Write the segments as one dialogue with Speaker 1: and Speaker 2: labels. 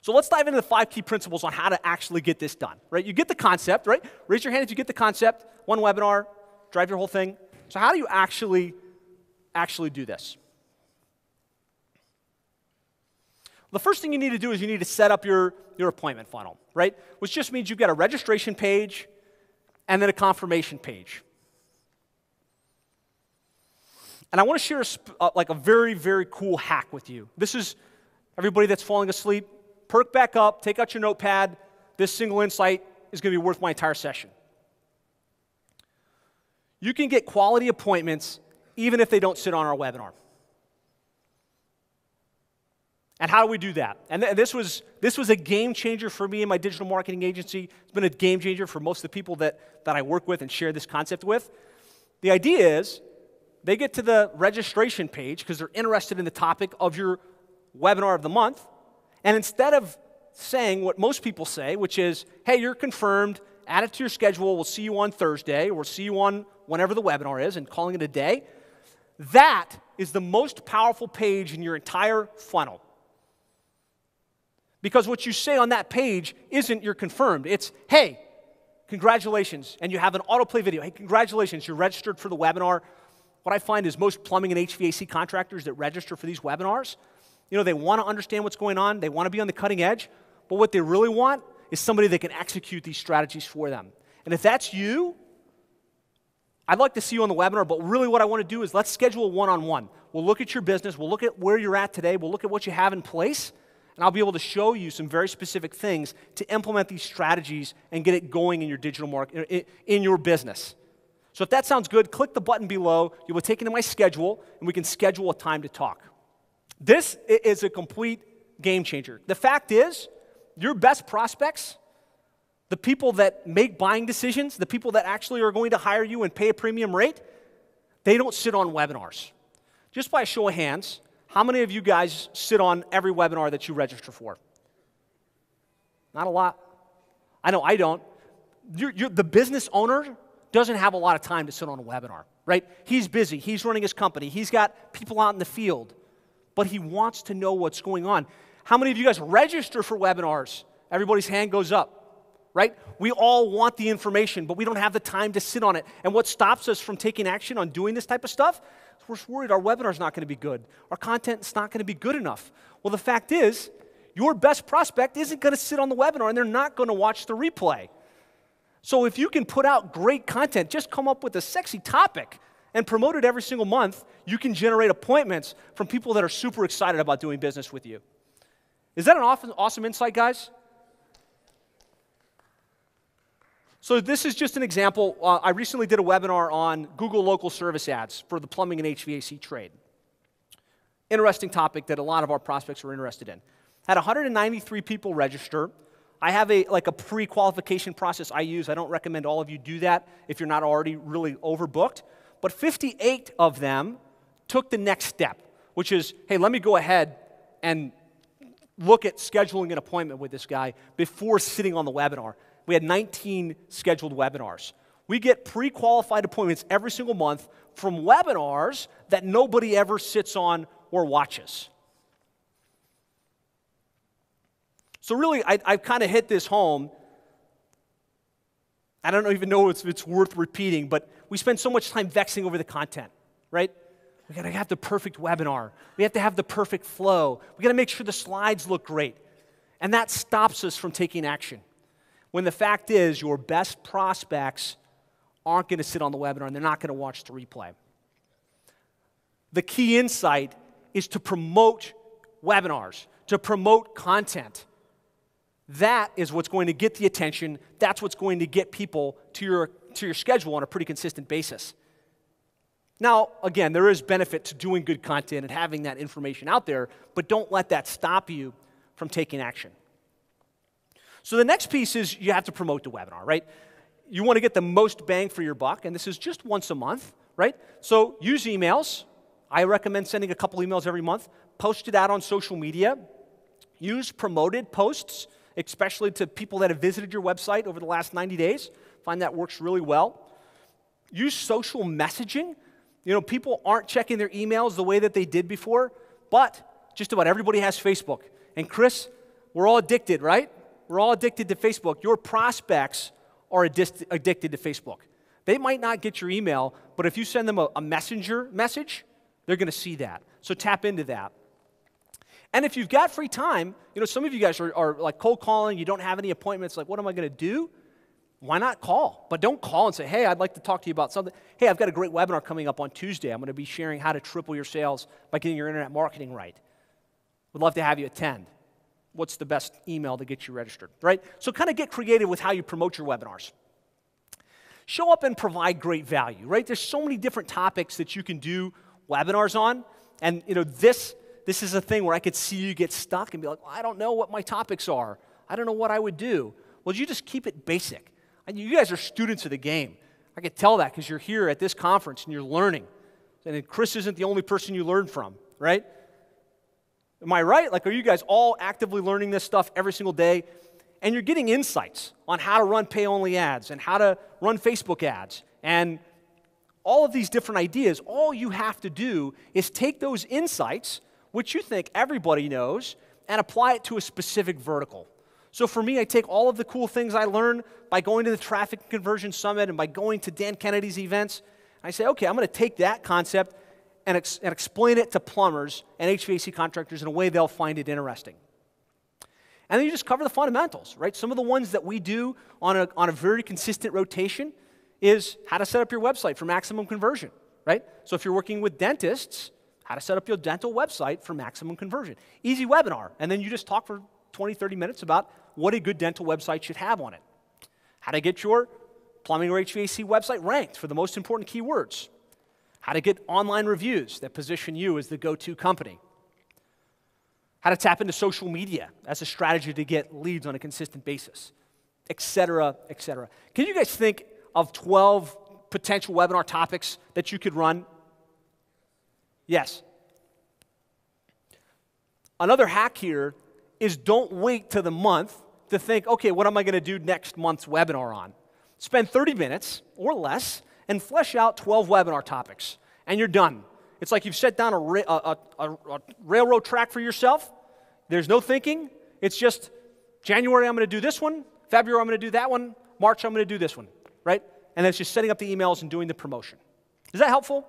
Speaker 1: So let's dive into the 5 key principles on how to actually get this done, right? You get the concept, right? Raise your hand if you get the concept. One webinar, drive your whole thing. So how do you actually do this? The first thing you need to do is you need to set up your appointment funnel, right? Which just means you've got a registration page and then a confirmation page. And I want to share a very, very cool hack with you. This is everybody that's falling asleep. Perk back up, take out your notepad. This single insight is going to be worth my entire session. You can get quality appointments even if they don't sit on our webinar. And how do we do that? And this was a game changer for me and my digital marketing agency. It's been a game changer for most of the people that I work with and share this concept with. The idea is they get to the registration page because they're interested in the topic of your webinar of the month. And instead of saying what most people say, which is, hey, you're confirmed, add it to your schedule, we'll see you on Thursday, or we'll see you on whenever the webinar is, and calling it a day, that is the most powerful page in your entire funnel. Because what you say on that page isn't you're confirmed. It's, hey, congratulations, and you have an autoplay video. Hey, congratulations, you're registered for the webinar. What I find is most plumbing and HVAC contractors that register for these webinars, they want to understand what's going on. They want to be on the cutting edge. But what they really want is somebody that can execute these strategies for them. And if that's you, I'd like to see you on the webinar, but really what I want to do is let's schedule a one-on-one. We'll look at your business. We'll look at where you're at today. We'll look at what you have in place. And I'll be able to show you some very specific things to implement these strategies and get it going in your digital market, in your business. So if that sounds good, click the button below. You'll be taken to my schedule, and we can schedule a time to talk. This is a complete game changer. The fact is, your best prospects, the people that make buying decisions, the people that actually are going to hire you and pay a premium rate, they don't sit on webinars. Just by a show of hands, how many of you guys sit on every webinar that you register for? Not a lot. I know I don't. The business owner doesn't have a lot of time to sit on a webinar, right? He's busy. He's running his company. He's got people out in the field. But he wants to know what's going on. How many of you guys register for webinars? Everybody's hand goes up, right? We all want the information, but we don't have the time to sit on it. And what stops us from taking action on doing this type of stuff is we're worried our webinar's not going to be good. Our content's not going to be good enough. Well, the fact is, your best prospect isn't going to sit on the webinar, and they're not going to watch the replay. So if you can put out great content, just come up with a sexy topic and promote it every single month, you can generate appointments from people that are super excited about doing business with you. Is that an awesome insight, guys? So this is just an example. I recently did a webinar on Google local service ads for the plumbing and HVAC trade. Interesting topic that a lot of our prospects were interested in. Had 193 people register. I have a pre-qualification process I use. I don't recommend all of you do that if you're not already really overbooked. But 58 of them took the next step, which is, hey, let me go ahead and look at scheduling an appointment with this guy before sitting on the webinar. We had 19 scheduled webinars. We get pre-qualified appointments every single month from webinars that nobody ever sits on or watches. So really, I've kind of hit this home. I don't even know if it's worth repeating, but we spend so much time vexing over the content, right? We got to have the perfect webinar. We have to have the perfect flow. We got to make sure the slides look great. And that stops us from taking action. When the fact is, your best prospects aren't going to sit on the webinar and they're not going to watch the replay. The key insight is to promote webinars, to promote content. That is what's going to get the attention. That's what's going to get people to your schedule on a pretty consistent basis. Now, again, there is benefit to doing good content and having that information out there, but don't let that stop you from taking action. So the next piece is you have to promote the webinar, right? You want to get the most bang for your buck, and this is just once a month, right? So use emails. I recommend sending a couple emails every month. Post it out on social media. Use promoted posts, especially to people that have visited your website over the last 90 days. Find that works really well. Use social messaging. People aren't checking their emails the way that they did before, but just about everybody has Facebook. And Chris, We're all addicted, right? We're all addicted to Facebook. Your prospects are addicted to Facebook. They might not get your email, but if you send them a messenger message, they're going to see that. So tap into that. And if you've got free time, some of you guys are like cold calling, you don't have any appointments, like what am I going to do? Why not call? But don't call and say, hey, I'd like to talk to you about something. Hey, I've got a great webinar coming up on Tuesday. I'm going to be sharing how to triple your sales by getting your internet marketing right. Would love to have you attend. What's the best email to get you registered, right? So kind of get creative with how you promote your webinars. Show up and provide great value, right? There's so many different topics that you can do webinars on. And this is a thing where I could see you get stuck and be like, well, I don't know what my topics are. I don't know what I would do. Well, you just keep it basic. And you guys are students of the game. I could tell that because you're here at this conference and you're learning. And Chris isn't the only person you learn from, right? Am I right? Like, are you guys all actively learning this stuff every single day? And you're getting insights on how to run pay-only ads and how to run Facebook ads and all of these different ideas. All you have to do is take those insights, which you think everybody knows, and apply it to a specific vertical. So for me, I take all of the cool things I learned by going to the Traffic Conversion Summit and by going to Dan Kennedy's events. I say, okay, I'm going to take that concept and explain it to plumbers and HVAC contractors in a way they'll find it interesting. And then you just cover the fundamentals, right? Some of the ones that we do on a very consistent rotation is how to set up your website for maximum conversion, right? So if you're working with dentists, how to set up your dental website for maximum conversion. Easy webinar, and then you just talk for 20, 30 minutes about what a good dental website should have on it. How to get your plumbing or HVAC website ranked for the most important keywords. How to get online reviews that position you as the go-to company. How to tap into social media as a strategy to get leads on a consistent basis, et cetera, et cetera. Can you guys think of 12 potential webinar topics that you could run? Yes. Another hack here is don't wait till the month to think, okay, what am I going to do next month's webinar on? Spend 30 minutes or less and flesh out 12 webinar topics, and you're done. It's like you've set down a railroad track for yourself. There's no thinking. It's just January, I'm going to do this one. February, I'm going to do that one. March, I'm going to do this one, right? And it's just setting up the emails and doing the promotion. Is that helpful?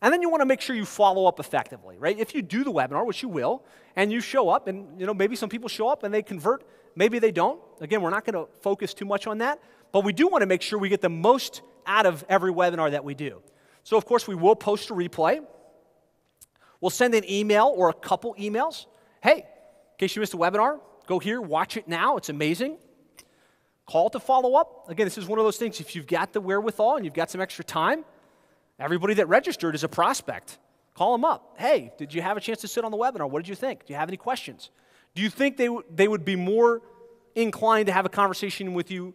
Speaker 1: And then you want to make sure you follow up effectively, right? If you do the webinar, which you will, and you show up, and maybe some people show up and they convert, maybe they don't. Again, we're not going to focus too much on that, but we do want to make sure we get the most out of every webinar that we do. So, of course, we will post a replay. We'll send an email or a couple emails. Hey, in case you missed a webinar, go here, watch it now. It's amazing. Call to follow up. Again, this is one of those things, if you've got the wherewithal and you've got some extra time, everybody that registered is a prospect. Call them up. Hey, did you have a chance to sit on the webinar? What did you think? Do you have any questions? Do you think they would be more inclined to have a conversation with you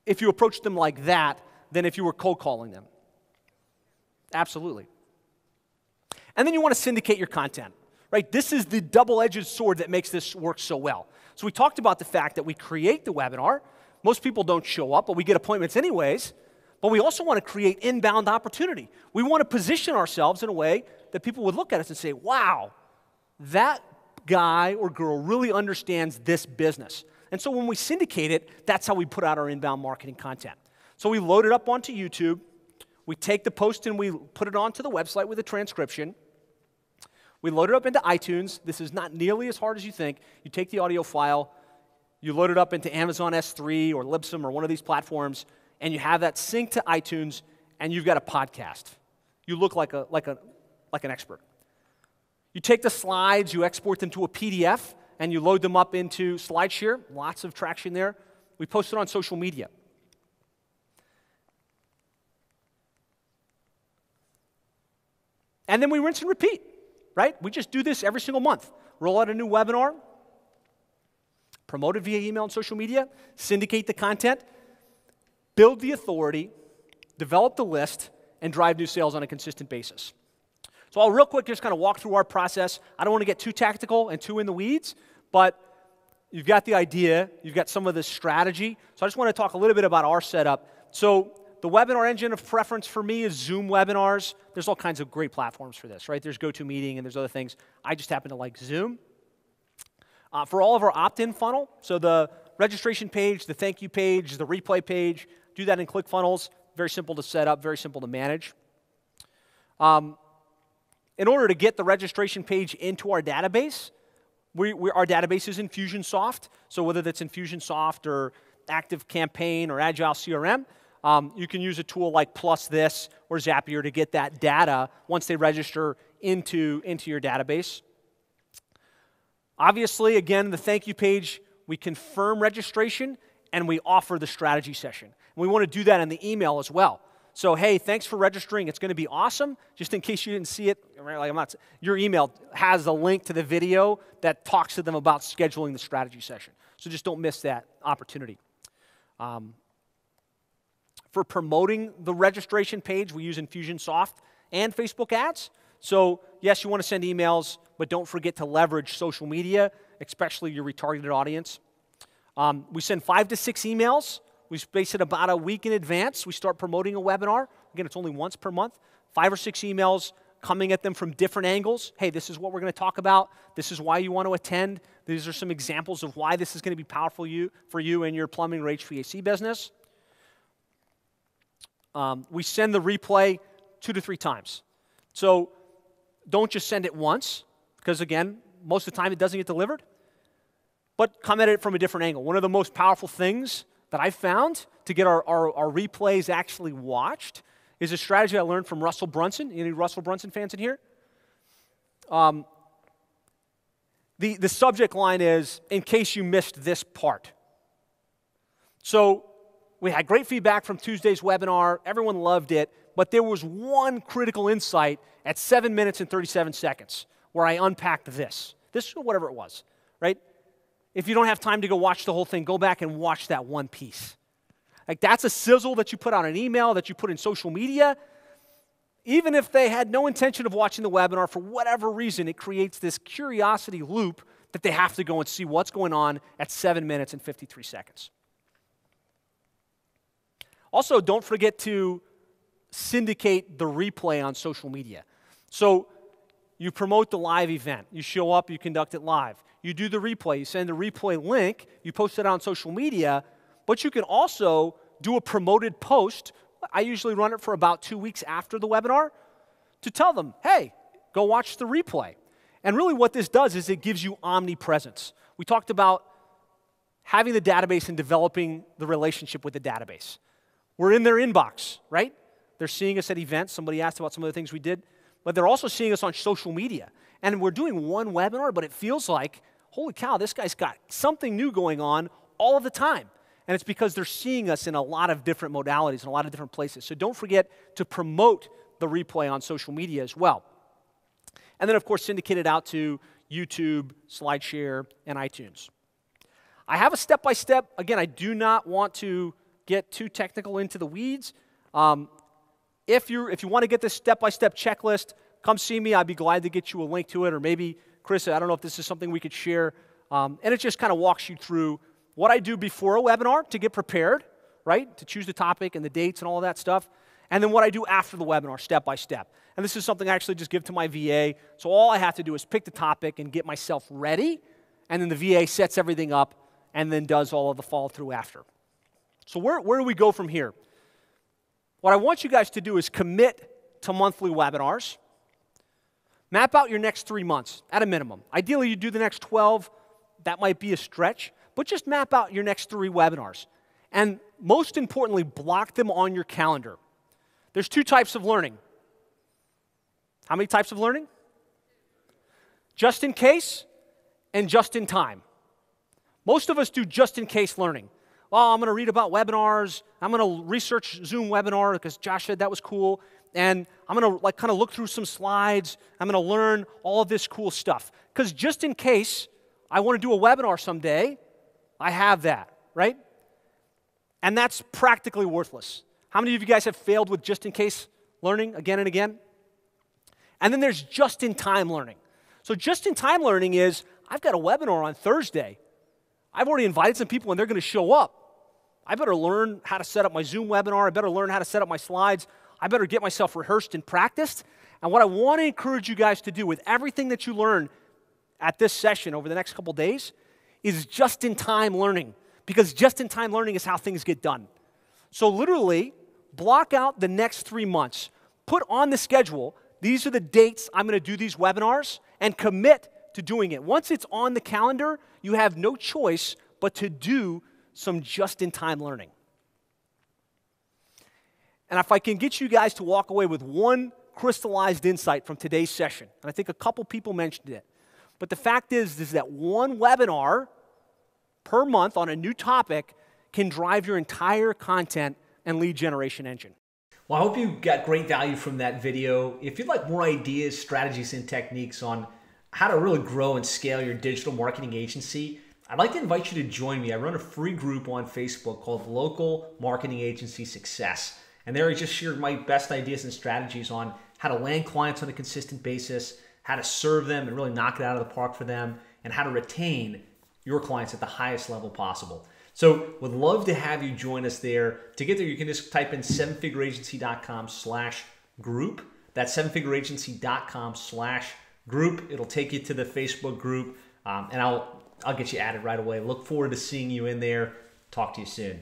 Speaker 1: if you approached them like that than if you were cold calling them? Absolutely. And then you want to syndicate your content, right? This is the double-edged sword that makes this work so well. So we talked about the fact that we create the webinar. Most people don't show up, but we get appointments anyways. But we also want to create inbound opportunity. We want to position ourselves in a way that people would look at us and say, wow, that guy or girl really understands this business. And so when we syndicate it, that's how we put out our inbound marketing content. So we load it up onto YouTube. We take the post and we put it onto the website with a transcription. We load it up into iTunes. This is not nearly as hard as you think. You take the audio file, you load it up into Amazon S3 or Libsyn or one of these platforms, and you have that synced to iTunes, and you've got a podcast. You look like an expert. You take the slides, you export them to a PDF, and you load them up into SlideShare. Lots of traction there. We post it on social media. And then we rinse and repeat, right? We just do this every single month. Roll out a new webinar, promote it via email and social media, syndicate the content, build the authority, develop the list, and drive new sales on a consistent basis. So I'll real quick just kind of walk through our process. I don't want to get too tactical and too in the weeds, but you've got the idea, you've got some of the strategy. So I just want to talk a little bit about our setup. So the webinar engine of preference for me is Zoom webinars. There's all kinds of great platforms for this, right? There's GoToMeeting and there's other things. I just happen to like Zoom. For all of our opt-in funnel, so the registration page, the thank you page, the replay page, do that in ClickFunnels. Very simple to set up, very simple to manage. In order to get the registration page into our database, our database is Infusionsoft. So whether that's Infusionsoft or ActiveCampaign or Agile CRM, you can use a tool like PlusThis or Zapier to get that data once they register into your database. Obviously, again, the thank you page, we confirm registration and we offer the strategy session. And we want to do that in the email as well. So, hey, thanks for registering. It's going to be awesome. Just in case you didn't see it, like your email has a link to the video that talks to them about scheduling the strategy session. So just don't miss that opportunity. For promoting the registration page, we use Infusionsoft and Facebook ads. So yes, you want to send emails, but don't forget to leverage social media, especially your retargeted audience. We send 5 to 6 emails. We space it about a week in advance. We start promoting a webinar. Again, it's only once per month. 5 or 6 emails coming at them from different angles. Hey, this is what we're going to talk about. This is why you want to attend. These are some examples of why this is going to be powerful for you and your plumbing or HVAC business. We send the replay 2 to 3 times. So don't just send it once, because again, most of the time it doesn't get delivered. But come at it from a different angle. One of the most powerful things that I found to get our replays actually watched is a strategy I learned from Russell Brunson. Any Russell Brunson fans in here? The subject line is, in case you missed this part. So we had great feedback from Tuesday's webinar. Everyone loved it. But there was one critical insight at 7 minutes and 37 seconds where I unpacked this. This or whatever it was, right? If you don't have time to go watch the whole thing, go back and watch that one piece. Like that's a sizzle that you put on an email, that you put in social media. Even if they had no intention of watching the webinar, for whatever reason, it creates this curiosity loop that they have to go and see what's going on at 7 minutes and 53 seconds. Also, don't forget to syndicate the replay on social media. So you promote the live event. You show up, you conduct it live. You do the replay. You send the replay link. You post it on social media. But you can also do a promoted post. I usually run it for about 2 weeks after the webinar to tell them, hey, go watch the replay. And really what this does is it gives you omnipresence. We talked about having the database and developing the relationship with the database. We're in their inbox, right? They're seeing us at events. Somebody asked about some of the things we did. But they're also seeing us on social media. And we're doing one webinar, but it feels like, holy cow, this guy's got something new going on all of the time. And it's because they're seeing us in a lot of different modalities, in a lot of different places. So don't forget to promote the replay on social media as well. And then, of course, syndicate it out to YouTube, SlideShare, and iTunes. I have a step-by-step. Again, I do not want to get too technical into the weeds. If you want to get this step-by-step checklist, come see me. I'd be glad to get you a link to it. Or maybe, Chris, I don't know if this is something we could share. And it just kind of walks you through what I do before a webinar to get prepared, right? To choose the topic and the dates and all of that stuff. And then what I do after the webinar, step by step. And this is something I actually just give to my VA. So all I have to do is pick the topic and get myself ready. And then the VA sets everything up and then does all of the follow-through after. So where do we go from here? What I want you guys to do is commit to monthly webinars. Map out your next 3 months at a minimum. Ideally, you do the next 12. That might be a stretch. But just map out your next 3 webinars. And most importantly, block them on your calendar. There's 2 types of learning. How many types of learning? Just in case and just in time. Most of us do just in case learning. Well, I'm going to read about webinars. I'm going to research Zoom webinar because Josh said that was cool. And I'm going to kind of look through some slides. I'm going to learn all of this cool stuff. Because just in case I want to do a webinar someday, I have that, right? And that's practically worthless. How many of you guys have failed with just-in-case learning again and again? And then there's just-in-time learning. So just-in-time learning is, I've got a webinar on Thursday. I've already invited some people, and they're going to show up. I better learn how to set up my Zoom webinar. I better learn how to set up my slides. I better get myself rehearsed and practiced. And what I want to encourage you guys to do with everything that you learn at this session over the next couple days is just-in-time learning, because just-in-time learning is how things get done. So literally, block out the next 3 months. Put on the schedule, these are the dates I'm going to do these webinars, and commit to doing it. Once it's on the calendar, you have no choice but to do some just-in-time learning. And if I can get you guys to walk away with one crystallized insight from today's session, and I think a couple people mentioned it, but the fact is that one webinar per month on a new topic can drive your entire content and lead generation engine.
Speaker 2: Well, I hope you got great value from that video. If you'd like more ideas, strategies, and techniques on how to really grow and scale your digital marketing agency, I'd like to invite you to join me. I run a free group on Facebook called Local Marketing Agency Success. And there I just shared my best ideas and strategies on how to land clients on a consistent basis, how to serve them and really knock it out of the park for them, and how to retain your clients at the highest level possible. So would love to have you join us there. To get there, you can just type in sevenfigureagency.com/group. That's sevenfigureagency.com/group. It'll take you to the Facebook group, and I'll get you added right away. Look forward to seeing you in there. Talk to you soon.